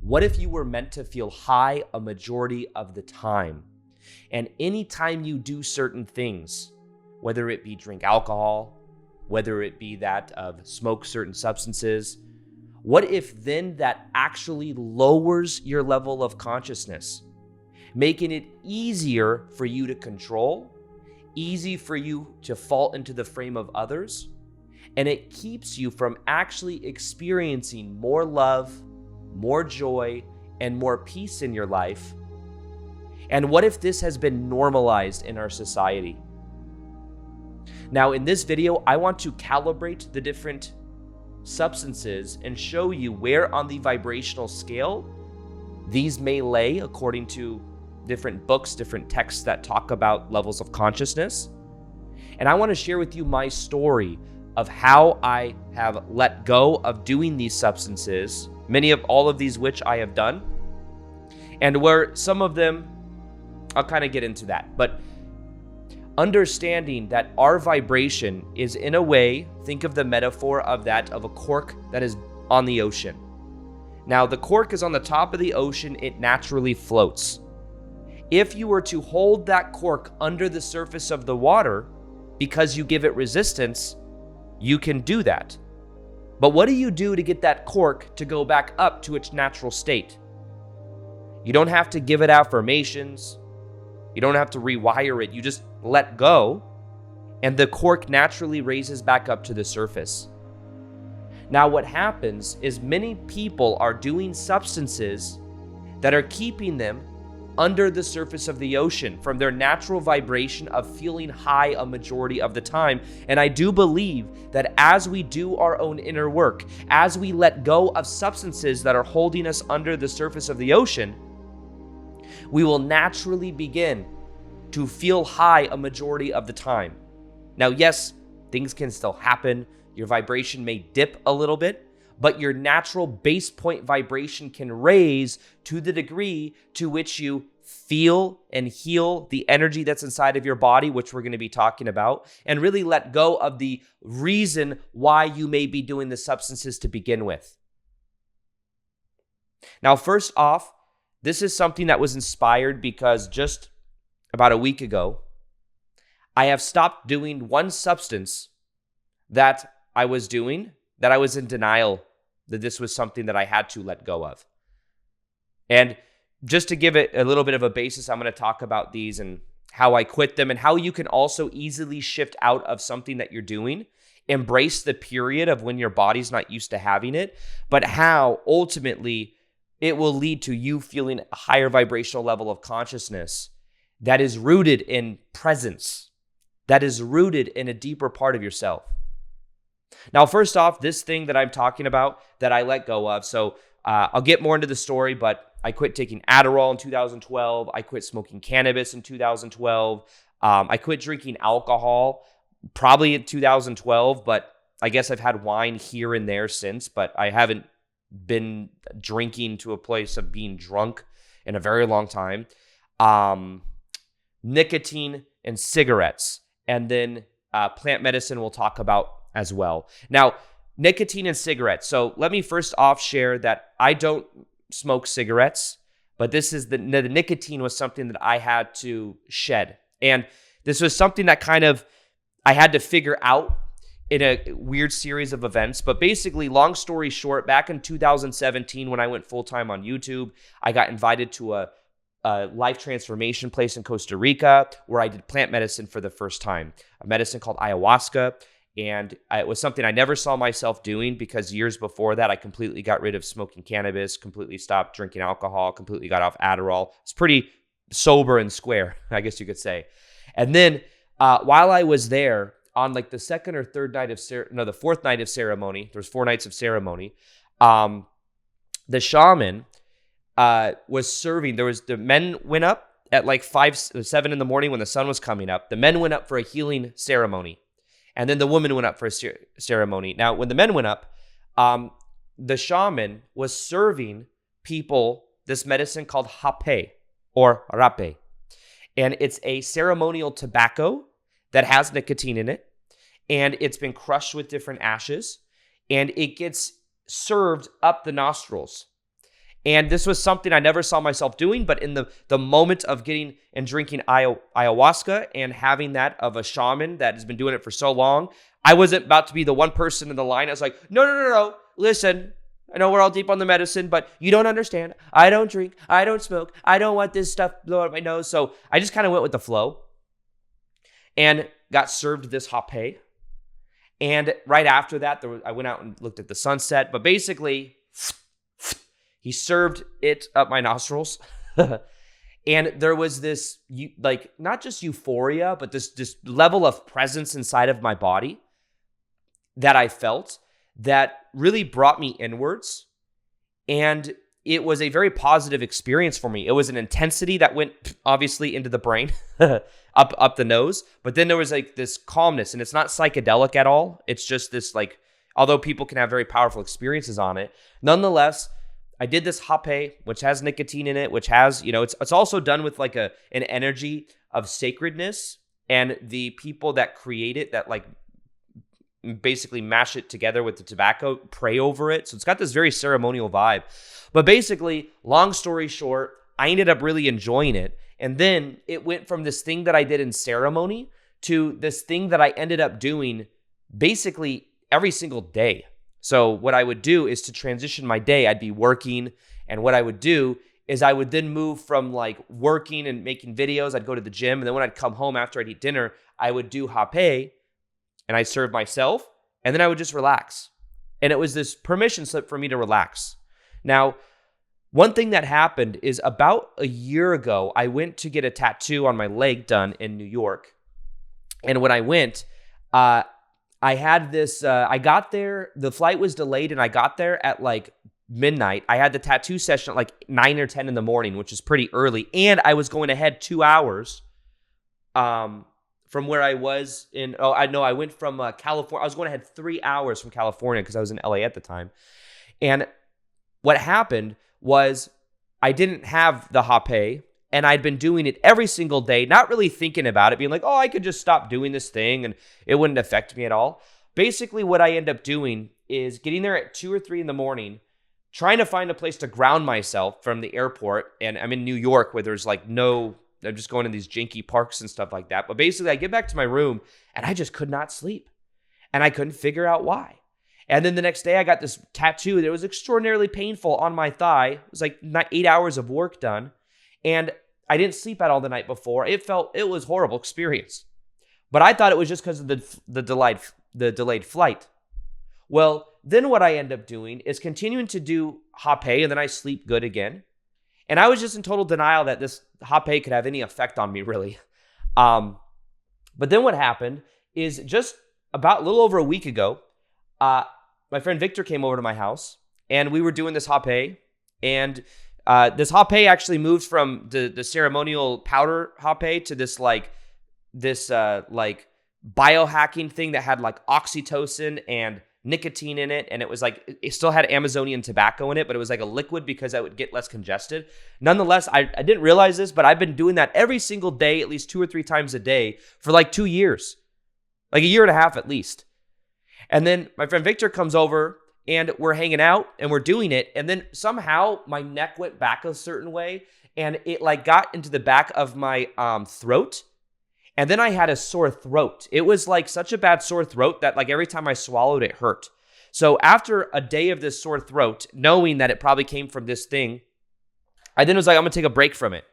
What if you were meant to feel high a majority of the time? And anytime you do certain things, whether it be drink alcohol, whether it be that of smoke certain substances, what if then that actually lowers your level of consciousness, making it easier for you to control, easy for you to fall into the frame of others, and it keeps you from actually experiencing more love, more joy, and more peace in your life? And what if this has been normalized in our society? Now, in this video, I want to calibrate the different substances and show you where on the vibrational scale these may lay according to different books, different texts that talk about levels of consciousness. And I want to share with you my story of how I have let go of doing these substances, many of all of these which I have done, and where some of them, I'll kind of get into that. But understanding that our vibration is, in a way, think of the metaphor of that of a cork that is on the ocean. Now, the cork is on the top of the ocean, it naturally floats. If you were to hold that cork under the surface of the water, because you give it resistance, you can do that. But what do you do to get that cork to go back up to its natural state? You don't have to give it affirmations. You don't have to rewire it. You just let go, and the cork naturally raises back up to the surface. Now, what happens is many people are doing substances that are keeping them under the surface of the ocean from their natural vibration of feeling high a majority of the time. And I do believe that as we do our own inner work, as we let go of substances that are holding us under the surface of the ocean, we will naturally begin to feel high a majority of the time. Now, yes, things can still happen. Your vibration may dip a little bit, but your natural base point vibration can raise to the degree to which you feel and heal the energy that's inside of your body, which we're going to be talking about, and really let go of the reason why you may be doing the substances to begin with. Now, first off, this is something that was inspired because just about a week ago, I have stopped doing one substance that I was doing, that I was in denial that this was something that I had to let go of. And just to give it a little bit of a basis, I'm going to talk about these and how I quit them and how you can also easily shift out of something that you're doing, embrace the period of when your body's not used to having it, but how ultimately it will lead to you feeling a higher vibrational level of consciousness that is rooted in presence, that is rooted in a deeper part of yourself. Now, first off, this thing that I'm talking about that I let go of, so I'll get more into the story, but I quit taking Adderall in 2012. I quit smoking cannabis in 2012. I quit drinking alcohol probably in 2012, but I guess I've had wine here and there since, but I haven't been drinking to a place of being drunk in a very long time. Nicotine and cigarettes, and then plant medicine we'll talk about as well. Now, nicotine and cigarettes. So let me first off share that I don't smoke cigarettes, but this is the nicotine was something that I had to shed. And this was something that kind of I had to figure out in a weird series of events. But basically, long story short, back in 2017, when I went full-time on YouTube, I got invited to a life transformation place in Costa Rica where I did plant medicine for the first time, a medicine called ayahuasca. And it was something I never saw myself doing because years before that, I completely got rid of smoking cannabis, completely stopped drinking alcohol, completely got off Adderall. It's pretty sober and square, I guess you could say. And then while I was there on like the second or third night of the fourth night of ceremony, there was 4 nights of ceremony, the shaman was serving. The men went up at like 7 in the morning when the sun was coming up. The men went up for a healing ceremony. And then the women went up for a ceremony. Now, when the men went up, the shaman was serving people this medicine called Rapé or Rapé. And it's a ceremonial tobacco that has nicotine in it. And it's been crushed with different ashes. And it gets served up the nostrils. And this was something I never saw myself doing, but in the moment of getting and drinking ayahuasca and having that of a shaman that has been doing it for so long, I wasn't about to be the one person in the line. I was like, no. Listen, I know we're all deep on the medicine, but you don't understand. I don't drink. I don't smoke. I don't want this stuff blowing up my nose. So I just kind of went with the flow and got served this Rapé. And right after that, I went out and looked at the sunset. But basically, he served it up my nostrils. And there was this, like, not just euphoria, but this level of presence inside of my body that I felt that really brought me inwards. And it was a very positive experience for me. It was an intensity that went obviously into the brain, up the nose. But then there was like this calmness, and it's not psychedelic at all. It's just this, like, although people can have very powerful experiences on it, nonetheless, I did this Rapé, which has nicotine in it, which has, it's also done with like an energy of sacredness, and the people that create it, that like basically mash it together with the tobacco, pray over it. So it's got this very ceremonial vibe. But basically, long story short, I ended up really enjoying it. And then it went from this thing that I did in ceremony to this thing that I ended up doing basically every single day. So what I would do is to transition my day, I'd be working. And what I would do is I would then move from like working and making videos. I'd go to the gym. And then when I'd come home after I'd eat dinner, I would do Rapé and I'd serve myself. And then I would just relax. And it was this permission slip for me to relax. Now, one thing that happened is about a year ago, I went to get a tattoo on my leg done in New York. And when I went, I had this, I got there, the flight was delayed, and I got there at like midnight. I had the tattoo session at like 9 or 10 in the morning, which is pretty early. And I was going ahead 2 hours from where I was in, I went from California. I was going ahead 3 hours from California because I was in LA at the time. And what happened was I didn't have the Rapé, and I'd been doing it every single day, not really thinking about it, being like, I could just stop doing this thing and it wouldn't affect me at all. Basically, what I end up doing is getting there at 2 or 3 in the morning, trying to find a place to ground myself from the airport. And I'm in New York where there's like I'm just going to these janky parks and stuff like that. But basically, I get back to my room and I just could not sleep. And I couldn't figure out why. And then the next day, I got this tattoo that was extraordinarily painful on my thigh. It was like 8 hours of work done. And I didn't sleep at all the night before. It was a horrible experience. But I thought it was just because of the delayed flight. Well, then what I end up doing is continuing to do Rapé, and then I sleep good again. And I was just in total denial that this Rapé could have any effect on me, really. But then what happened is just about a little over a week ago, my friend Victor came over to my house, and we were doing this Rapé, and this Rapé actually moved from the ceremonial powder Rapé to this biohacking thing that had like oxytocin and nicotine in it, and it was like, it still had Amazonian tobacco in it, but it was like a liquid because I would get less congested. Nonetheless, I didn't realize this, but I've been doing that every single day, at least 2 or 3 times a day for like 2 years, like a year and a half at least. And then my friend Victor comes over, and we're hanging out and we're doing it. And then somehow my neck went back a certain way, and it like got into the back of my throat. And then I had a sore throat. It was like such a bad sore throat that like every time I swallowed, it hurt. So after a day of this sore throat, knowing that it probably came from this thing, I then was like, I'm going to take a break from it.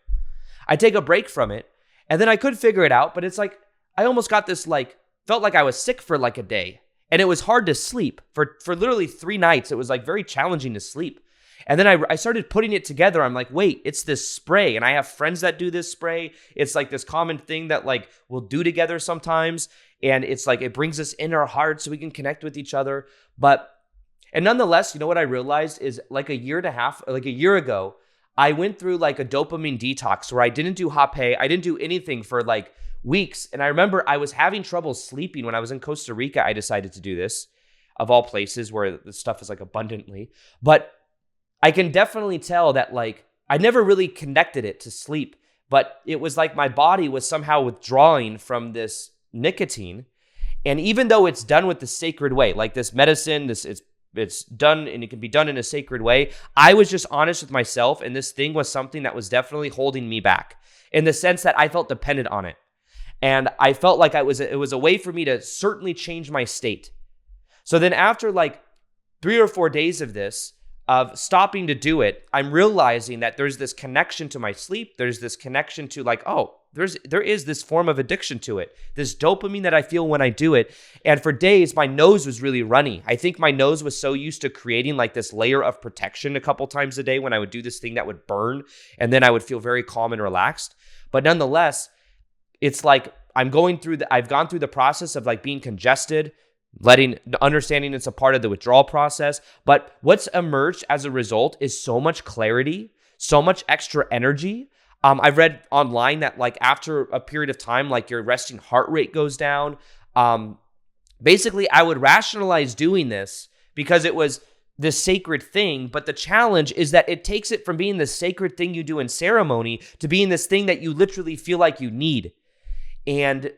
I take a break from it, and then I could figure it out, but it's like, I almost got this like, felt like I was sick for like a day. And it was hard to sleep for literally 3 nights. It was like very challenging to sleep. And then I started putting it together. I'm like, wait, it's this spray. And I have friends that do this spray. It's like this common thing that like we'll do together sometimes. And it's like, it brings us in our hearts so we can connect with each other. And nonetheless, you know what I realized is like a year ago, I went through like a dopamine detox where I didn't do Rapé. I didn't do anything for like weeks. And I remember I was having trouble sleeping when I was in Costa Rica. I decided to do this, of all places where the stuff is like abundantly. But I can definitely tell that like I never really connected it to sleep, but it was like my body was somehow withdrawing from this nicotine. And even though it's done with the sacred way, like this medicine, it's it's done and it can be done in a sacred way. I was just honest with myself, and this thing was something that was definitely holding me back in the sense that I felt dependent on it. And I felt like it was a way for me to certainly change my state. So then after like 3 or 4 days of this, of stopping to do it, I'm realizing that there's this connection to my sleep. There's this connection to like, oh, there is this form of addiction to it, this dopamine that I feel when I do it. And for days, my nose was really runny. I think my nose was so used to creating like this layer of protection a couple times a day when I would do this thing that would burn, and then I would feel very calm and relaxed. But nonetheless, it's like I've gone through the process of like being congested, understanding it's a part of the withdrawal process. But what's emerged as a result is so much clarity, so much extra energy. I've read online that like after a period of time, like your resting heart rate goes down. Basically, I would rationalize doing this because it was this sacred thing. But the challenge is that it takes it from being the sacred thing you do in ceremony to being this thing that you literally feel like you need. And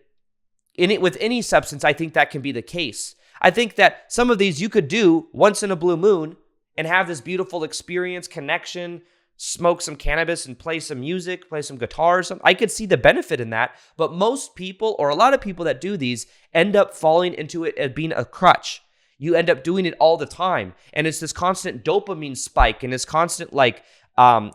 with any substance, I think that can be the case. I think that some of these you could do once in a blue moon and have this beautiful experience, connection, smoke some cannabis and play some music, play some guitar or something. I could see the benefit in that. But most people, or a lot of people that do these, end up falling into it as being a crutch. You end up doing it all the time. And it's this constant dopamine spike and this constant like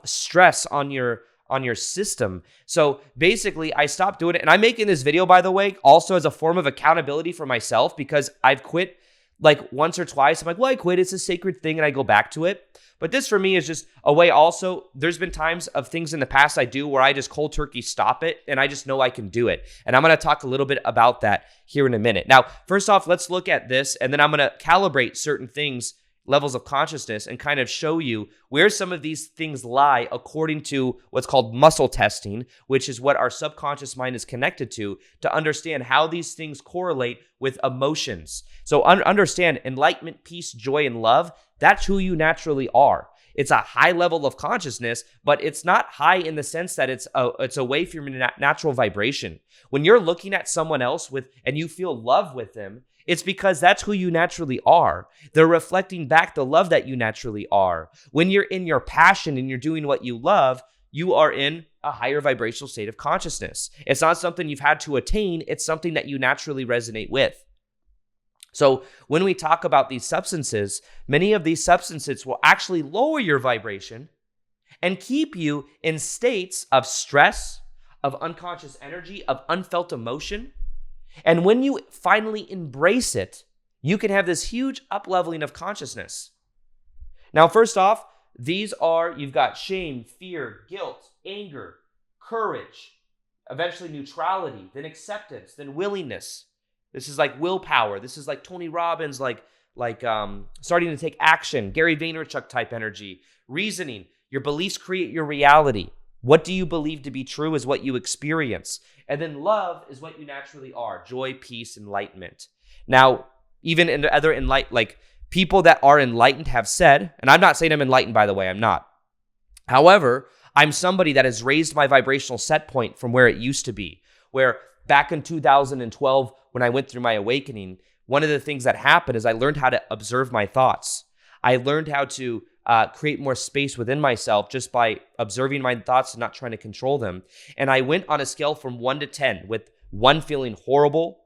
stress on your system. So basically, I stopped doing it. And I'm making this video, by the way, also as a form of accountability for myself because I've quit like once or twice. I'm like, well, I quit. It's a sacred thing and I go back to it. But this for me is just a way also, there's been times of things in the past I do where I just cold turkey stop it and I just know I can do it. And I'm going to talk a little bit about that here in a minute. Now, first off, let's look at this and then I'm going to calibrate certain things, levels of consciousness, and kind of show you where some of these things lie according to what's called muscle testing, which is what our subconscious mind is connected to understand how these things correlate with emotions. So understand enlightenment, peace, joy, and love. That's who you naturally are. It's a high level of consciousness, but it's not high in the sense that it's away from your natural vibration. When you're looking at someone else and you feel love with them, it's because that's who you naturally are. They're reflecting back the love that you naturally are. When you're in your passion and you're doing what you love, you are in a higher vibrational state of consciousness. It's not something you've had to attain. It's something that you naturally resonate with. So when we talk about these substances, many of these substances will actually lower your vibration and keep you in states of stress, of unconscious energy, of unfelt emotion. And when you finally embrace it, you can have this huge up-leveling of consciousness. Now, first off, you've got shame, fear, guilt, anger, courage, eventually neutrality, then acceptance, then willingness. This is like willpower. This is like Tony Robbins, like starting to take action, Gary Vaynerchuk type energy. Reasoning, your beliefs create your reality. What do you believe to be true is what you experience. And then love is what you naturally are. Joy, peace, enlightenment. Now, even in the other people that are enlightened have said, and I'm not saying I'm enlightened, by the way, I'm not. However, I'm somebody that has raised my vibrational set point from where it used to be, where back in 2012, when I went through my awakening, one of the things that happened is I learned how to observe my thoughts. I learned how to create more space within myself just by observing my thoughts and not trying to control them. And I went on a scale from 1 to 10, with 1 feeling horrible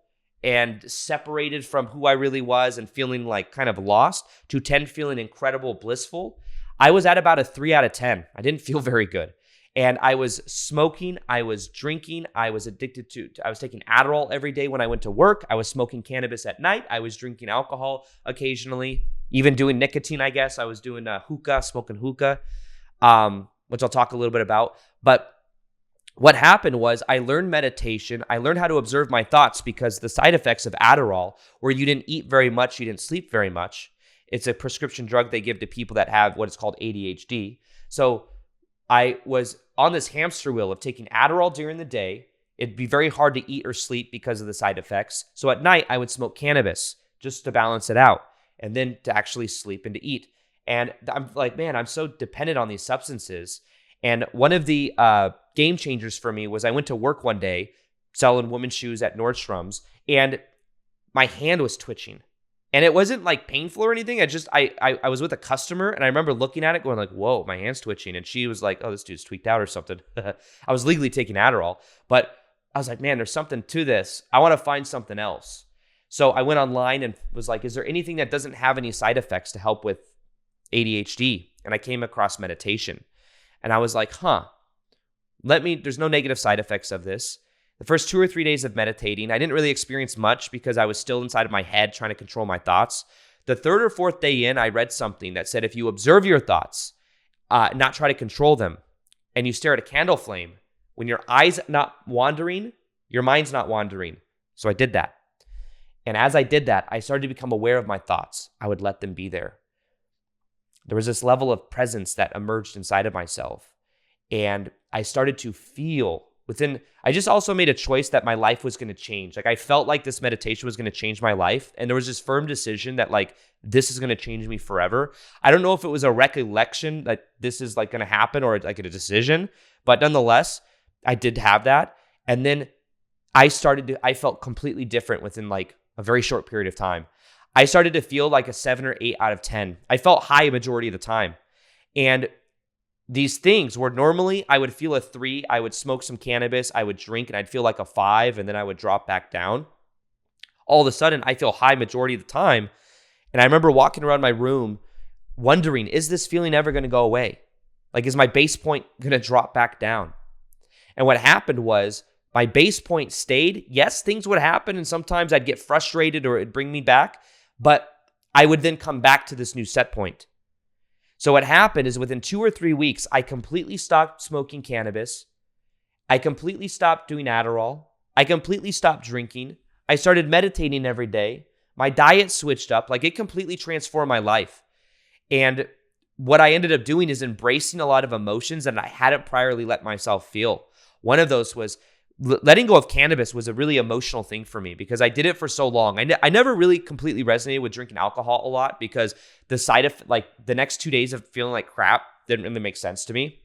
and separated from who I really was and feeling like kind of lost, to 10 feeling incredible, blissful. I was at about a 3 out of 10. I didn't feel very good. And I was smoking, I was drinking, I was taking Adderall every day when I went to work. I was smoking cannabis at night. I was drinking alcohol occasionally, even doing nicotine, I guess. I was doing smoking hookah, which I'll talk a little bit about. But what happened was I learned meditation. I learned how to observe my thoughts because the side effects of Adderall, where you didn't eat very much, you didn't sleep very much. It's a prescription drug they give to people that have what is called ADHD. So I was on this hamster wheel of taking Adderall during the day. It'd be very hard to eat or sleep because of the side effects. So at night, I would smoke cannabis just to balance it out and then to actually sleep and to eat. And I'm like, man, I'm so dependent on these substances. And one of the game changers for me was I went to work one day selling women's shoes at Nordstrom's, and my hand was twitching. And it wasn't like painful or anything. I was with a customer and I remember looking at it going like, whoa, my hand's twitching. And she was like, oh, this dude's tweaked out or something. I was legally taking Adderall, but I was like, man, there's something to this. I want to find something else. So I went online and was like, is there anything that doesn't have any side effects to help with ADHD? And I came across meditation. And I was like, there's no negative side effects of this. The first 2 or 3 days of meditating, I didn't really experience much because I was still inside of my head trying to control my thoughts. The 3rd or 4th day in, I read something that said if you observe your thoughts, not try to control them, and you stare at a candle flame, when your eyes not wandering, your mind's not wandering. So I did that. And as I did that, I started to become aware of my thoughts. I would let them be there. There was this level of presence that emerged inside of myself. And I started to feel I just also made a choice that my life was going to change. Like I felt like this meditation was going to change my life. And there was this firm decision that like, this is going to change me forever. I don't know if it was a recollection that this is like going to happen or like a decision, but nonetheless, I did have that. And then I felt completely different within like a very short period of time. I started to feel like a 7 or 8 out of 10. I felt high a majority of the time. And these things where normally I would feel a 3, I would smoke some cannabis, I would drink, and I'd feel like a 5, and then I would drop back down. All of a sudden, I feel high majority of the time. And I remember walking around my room wondering, is this feeling ever going to go away? Like, is my base point going to drop back down? And what happened was my base point stayed. Yes, things would happen, and sometimes I'd get frustrated or it'd bring me back, but I would then come back to this new set point. So what happened is within 2 or 3 weeks, I completely stopped smoking cannabis. I completely stopped doing Adderall. I completely stopped drinking. I started meditating every day. My diet switched up. Like it completely transformed my life. And what I ended up doing is embracing a lot of emotions that I hadn't priorly let myself feel. One of those was letting go of cannabis was a really emotional thing for me because I did it for so long. I never really completely resonated with drinking alcohol a lot because the side of like the next 2 days of feeling like crap didn't really make sense to me.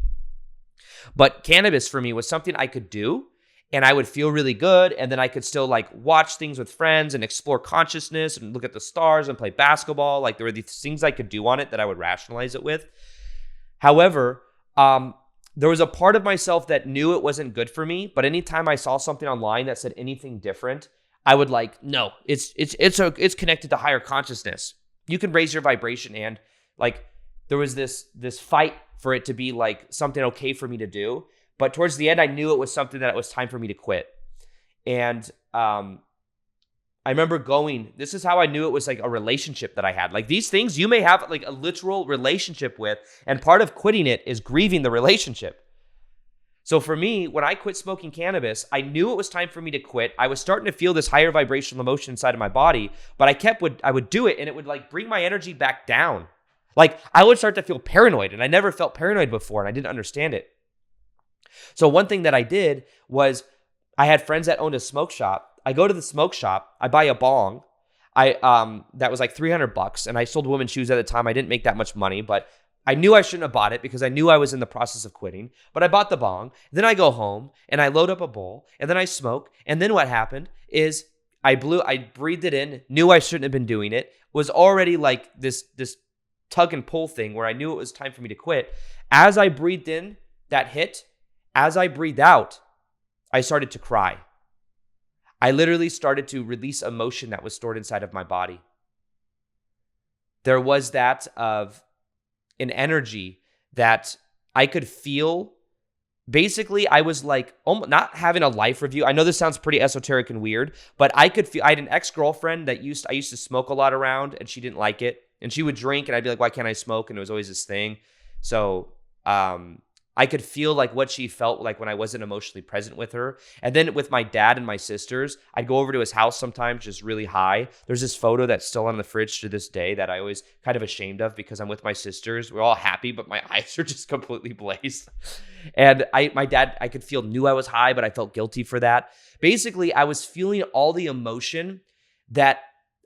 But cannabis for me was something I could do and I would feel really good. And then I could still like watch things with friends and explore consciousness and look at the stars and play basketball. Like there were these things I could do on it that I would rationalize it with. However, there was a part of myself that knew it wasn't good for me, but anytime I saw something online that said anything different, I would like, no, it's connected to higher consciousness. You can raise your vibration, and like there was this fight for it to be like something okay for me to do, but towards the end, I knew it was something that it was time for me to quit. And I remember this is how I knew it was like a relationship that I had. Like these things you may have like a literal relationship with, and part of quitting it is grieving the relationship. So for me, when I quit smoking cannabis, I knew it was time for me to quit. I was starting to feel this higher vibrational emotion inside of my body, but I would do it and it would like bring my energy back down. Like I would start to feel paranoid, and I never felt paranoid before and I didn't understand it. So one thing that I did was I had friends that owned a smoke shop. I go to the smoke shop, I buy a bong. That was like $300, and I sold women's shoes at the time. I didn't make that much money, but I knew I shouldn't have bought it because I knew I was in the process of quitting. But I bought the bong. Then I go home and I load up a bowl, and then I smoke. And then what happened is I breathed it in, knew I shouldn't have been doing it, was already like this tug and pull thing where I knew it was time for me to quit. As I breathed in that hit, as I breathed out, I started to cry. I literally started to release emotion that was stored inside of my body. There was that of an energy that I could feel. Basically, I was like not having a life review. I know this sounds pretty esoteric and weird, but I could feel. I had an ex-girlfriend that I used to smoke a lot around, and she didn't like it. And she would drink, and I'd be like, "Why can't I smoke?" And it was always this thing. So I could feel like what she felt like when I wasn't emotionally present with her. And then with my dad and my sisters, I'd go over to his house sometimes just really high. There's this photo that's still on the fridge to this day that I always kind of ashamed of because I'm with my sisters. We're all happy, but my eyes are just completely blazed. And my dad, I could feel, knew I was high, but I felt guilty for that. Basically, I was feeling all the emotion that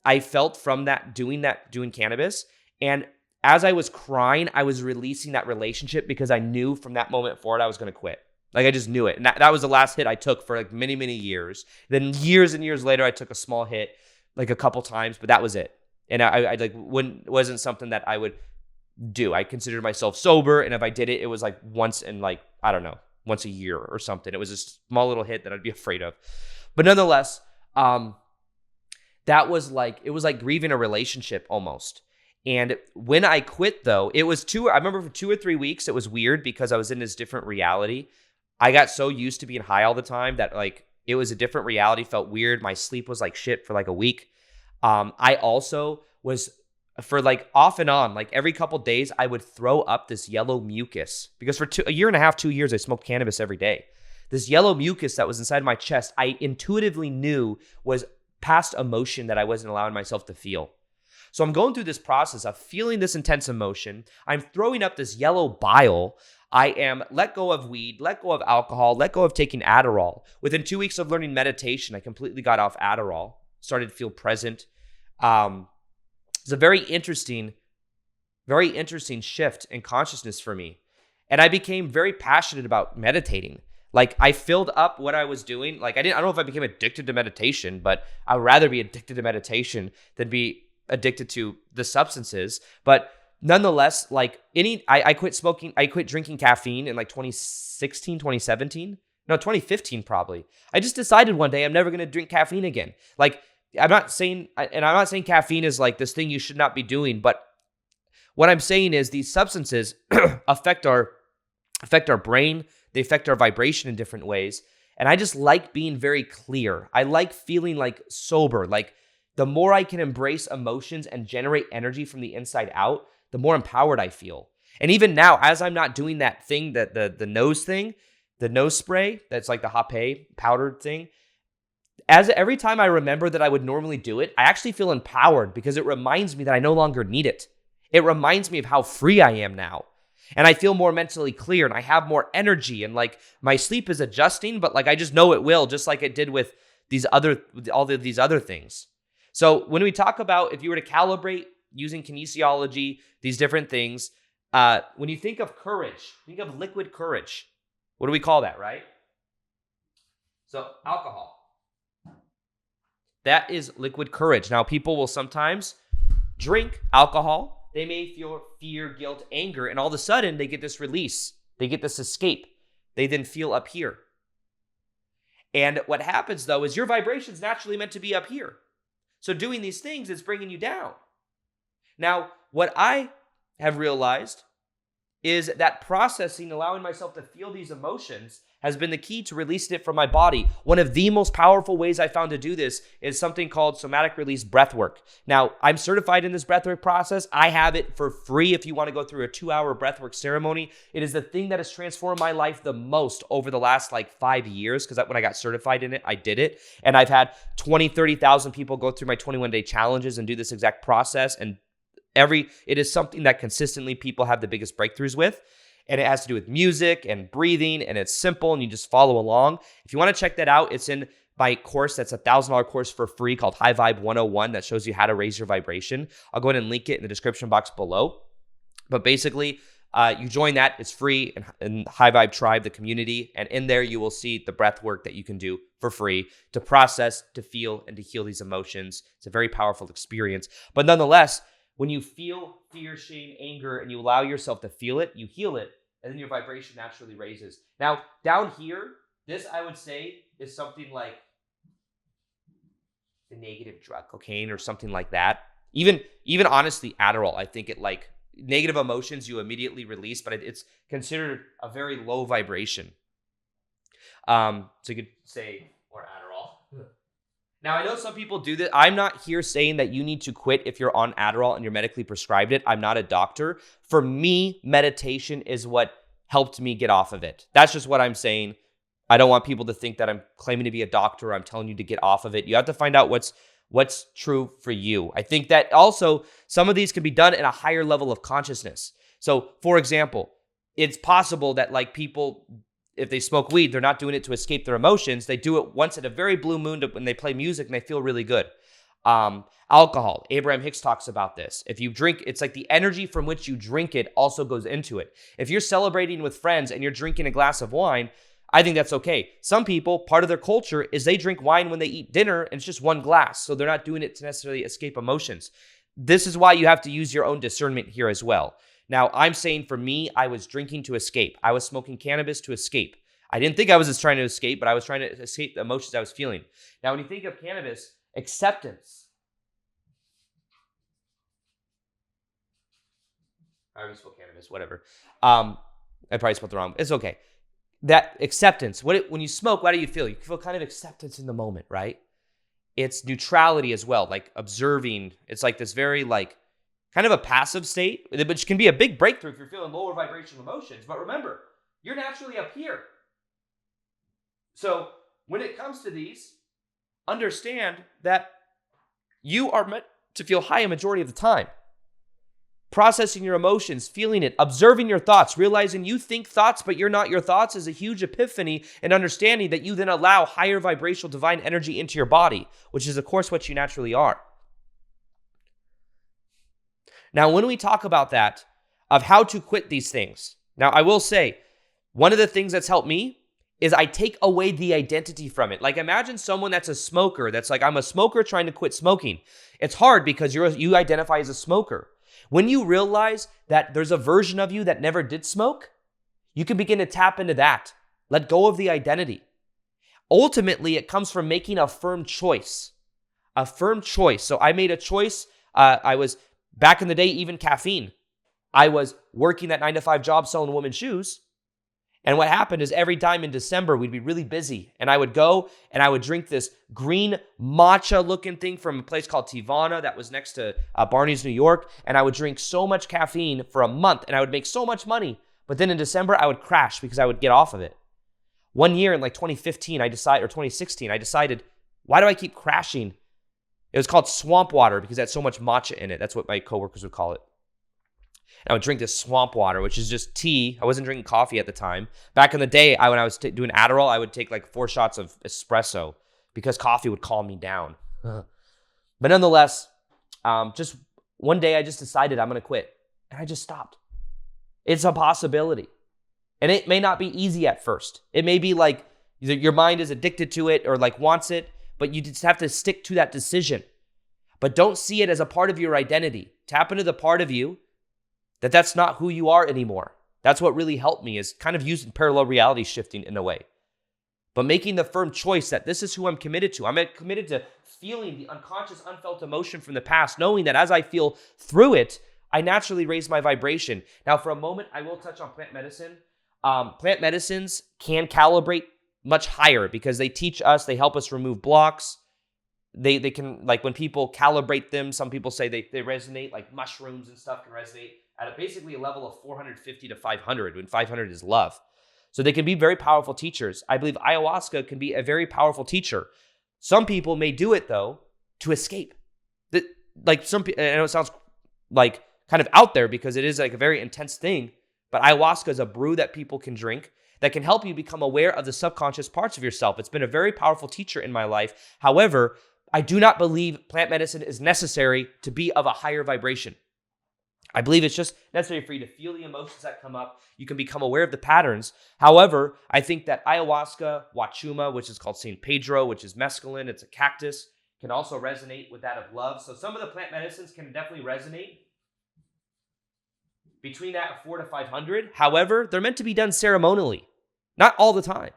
I felt from doing cannabis. And as I was crying, I was releasing that relationship because I knew from that moment forward I was going to quit. Like I just knew it. And that was the last hit I took for like many, many years. Then years and years later, I took a small hit like a couple times, but that was it. And I like wasn't something that I would do. I considered myself sober, and if I did it, it was like once in like, I don't know, once a year or something. It was a small little hit that I'd be afraid of. But nonetheless, that was like, it was like grieving a relationship almost. And when I quit though, I remember for 2 or 3 weeks, it was weird because I was in this different reality. I got so used to being high all the time that like, it was a different reality, felt weird. My sleep was like shit for like a week. I also was, for like off and on, like every couple days, I would throw up this yellow mucus because for a year and a half, 2 years, I smoked cannabis every day. This yellow mucus that was inside my chest, I intuitively knew was past emotion that I wasn't allowing myself to feel. So I'm going through this process of feeling this intense emotion. I'm throwing up this yellow bile. I am let go of weed, let go of alcohol, let go of taking Adderall. Within 2 weeks of learning meditation, I completely got off Adderall, started to feel present. It's a very interesting shift in consciousness for me. And I became very passionate about meditating. Like I filled up what I was doing. Like I don't know if I became addicted to meditation, but I would rather be addicted to meditation than be addicted to the substances. But nonetheless, like I quit smoking, I quit drinking caffeine in like 2016, 2017. No, 2015 probably. I just decided one day I'm never going to drink caffeine again. Like I'm not saying caffeine is like this thing you should not be doing, but what I'm saying is these substances affect our brain, they affect our vibration in different ways, and I just like being very clear. I like feeling like sober. Like the more I can embrace emotions and generate energy from the inside out, the more empowered I feel. And even now, as I'm not doing that thing, that the nose thing, the nose spray, that's like the Rapé powdered thing, every time I remember that I would normally do it, I actually feel empowered because it reminds me that I no longer need it. It reminds me of how free I am now. And I feel more mentally clear and I have more energy and like my sleep is adjusting, but like I just know it will, just like it did with these other things. So when we talk about if you were to calibrate using kinesiology, these different things, when you think of courage, think of liquid courage. What do we call that, right? So alcohol. That is liquid courage. Now, people will sometimes drink alcohol. They may feel fear, guilt, anger, and all of a sudden they get this release. They get this escape. They then feel up here. And what happens, though, is your vibration is naturally meant to be up here. So doing these things is bringing you down. Now, what I have realized is that processing, allowing myself to feel these emotions, has been the key to releasing it from my body. One of the most powerful ways I found to do this is something called somatic release breathwork. Now, I'm certified in this breathwork process. I have it for free if you want to go through a 2-hour breathwork ceremony. It is the thing that has transformed my life the most over the last like 5 years, because when I got certified in it, I did it. And I've had 20, 30,000 people go through my 21-day challenges and do this exact process. And it is something that consistently people have the biggest breakthroughs with. And it has to do with music and breathing, and it's simple, and you just follow along. If you want to check that out, it's in my course. That's a $1,000 course for free called High Vibe 101 that shows you how to raise your vibration. I'll go ahead and link it in the description box below. But basically, you join that. It's free in High Vibe Tribe, the community. And in there, you will see the breath work that you can do for free to process, to feel, and to heal these emotions. It's a very powerful experience. But nonetheless, when you feel fear, shame, anger, and you allow yourself to feel it, you heal it, and then your vibration naturally raises. Now, down here, this I would say is something like the negative drug, cocaine, or something like that. Even honestly, Adderall, I think it like negative emotions you immediately release, but it's considered a very low vibration. So you could say more Adderall. Now, I know some people do this. I'm not here saying that you need to quit if you're on Adderall and you're medically prescribed it. I'm not a doctor. For me, meditation is what helped me get off of it. That's just what I'm saying. I don't want people to think that I'm claiming to be a doctor or I'm telling you to get off of it. You have to find out what's true for you. I think that also some of these can be done in a higher level of consciousness. So, for example, it's possible that like people, if they smoke weed, they're not doing it to escape their emotions. They do it once at a very blue moon when they play music and they feel really good. Alcohol. Abraham Hicks talks about this. If you drink, it's like the energy from which you drink it also goes into it. If you're celebrating with friends and you're drinking a glass of wine, I think that's okay. Some people, part of their culture is they drink wine when they eat dinner and it's just one glass. So they're not doing it to necessarily escape emotions. This is why you have to use your own discernment here as well. Now, I'm saying for me, I was drinking to escape. I was smoking cannabis to escape. I didn't think I was just trying to escape, but I was trying to escape the emotions I was feeling. Now, when you think of cannabis, acceptance. I already spoke cannabis, whatever. I probably spelled it wrong. It's okay. That acceptance. When you smoke, what do you feel? You feel kind of acceptance in the moment, right? It's neutrality as well, like observing. It's like this very like kind of a passive state, which can be a big breakthrough if you're feeling lower vibrational emotions. But remember, you're naturally up here. So when it comes to these, understand that you are meant to feel high a majority of the time. Processing your emotions, feeling it, observing your thoughts, realizing you think thoughts, but you're not your thoughts is a huge epiphany and understanding that you then allow higher vibrational divine energy into your body, which is, of course, what you naturally are. Now, when we talk about that, of how to quit these things, now I will say, one of the things that's helped me is I take away the identity from it. Like imagine someone that's a smoker, that's like, I'm a smoker trying to quit smoking. It's hard because you identify as a smoker. When you realize that there's a version of you that never did smoke, you can begin to tap into that. Let go of the identity. Ultimately, it comes from making a firm choice. A firm choice. So I made a choice. I was, back in the day, even caffeine. I was working that 9-to-5 job selling women's shoes. And what happened is every time in December, we'd be really busy. And I would go and I would drink this green matcha looking thing from a place called Tivana that was next to Barney's, New York. And I would drink so much caffeine for a month and I would make so much money. But then in December, I would crash because I would get off of it. One year in like 2015, or 2016, I decided, why do I keep crashing? It was called swamp water because it had so much matcha in it. That's what my coworkers would call it. And I would drink this swamp water, which is just tea. I wasn't drinking coffee at the time. Back in the day, when I was doing Adderall, I would take like 4 shots of espresso because coffee would calm me down. But nonetheless, just one day I just decided I'm going to quit. And I just stopped. It's a possibility. And it may not be easy at first. It may be like your mind is addicted to it or like wants it, but you just have to stick to that decision. But don't see it as a part of your identity. Tap into the part of you that's not who you are anymore. That's what really helped me, is kind of using parallel reality shifting in a way. But making the firm choice that this is who I'm committed to. I'm committed to feeling the unconscious, unfelt emotion from the past, knowing that as I feel through it, I naturally raise my vibration. Now, for a moment, I will touch on plant medicine. Plant medicines can calibrate much higher because they teach us, they help us remove blocks. They can, like when people calibrate them, some people say they resonate, like mushrooms and stuff can resonate at basically a level of 450 to 500, when 500 is love. So they can be very powerful teachers. I believe ayahuasca can be a very powerful teacher. Some people may do it, though, to escape. Like some people, I know it sounds like kind of out there because it is like a very intense thing, but ayahuasca is a brew that people can drink that can help you become aware of the subconscious parts of yourself. It's been a very powerful teacher in my life. However, I do not believe plant medicine is necessary to be of a higher vibration. I believe it's just necessary for you to feel the emotions that come up. You can become aware of the patterns. However, I think that ayahuasca, wachuma, which is called San Pedro, which is mescaline, it's a cactus, can also resonate with that of love. So some of the plant medicines can definitely resonate between that of 400 to 500. However, they're meant to be done ceremonially, not all the time.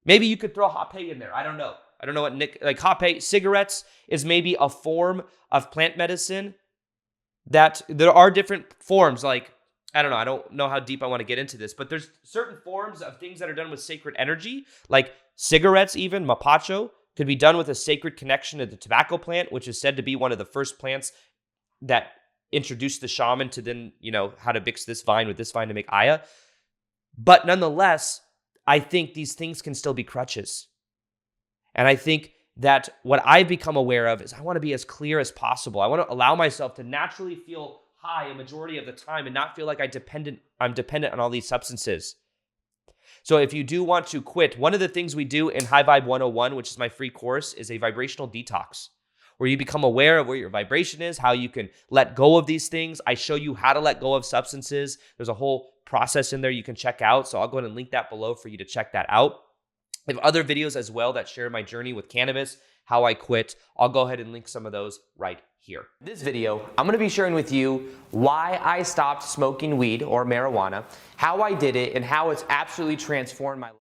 Maybe you could throw Rapé in there. I don't know. I don't know what like Rapé. Cigarettes is maybe a form of plant medicine. That there are different forms, like, I don't know how deep I want to get into this, but there's certain forms of things that are done with sacred energy, like cigarettes even, mapacho, could be done with a sacred connection to the tobacco plant, which is said to be one of the first plants that introduced the shaman to then, how to mix this vine with this vine to make aya. But nonetheless, I think these things can still be crutches. And I think that what I've become aware of is I want to be as clear as possible. I want to allow myself to naturally feel high a majority of the time and not feel like I'm dependent on all these substances. So if you do want to quit, one of the things we do in High Vibe 101, which is my free course, is a vibrational detox, where you become aware of where your vibration is, how you can let go of these things. I show you how to let go of substances. There's a whole process in there you can check out. So I'll go ahead and link that below for you to check that out. I have other videos as well that share my journey with cannabis, how I quit. I'll go ahead and link some of those right here. In this video, I'm gonna be sharing with you why I stopped smoking weed or marijuana, how I did it, and how it's absolutely transformed my life.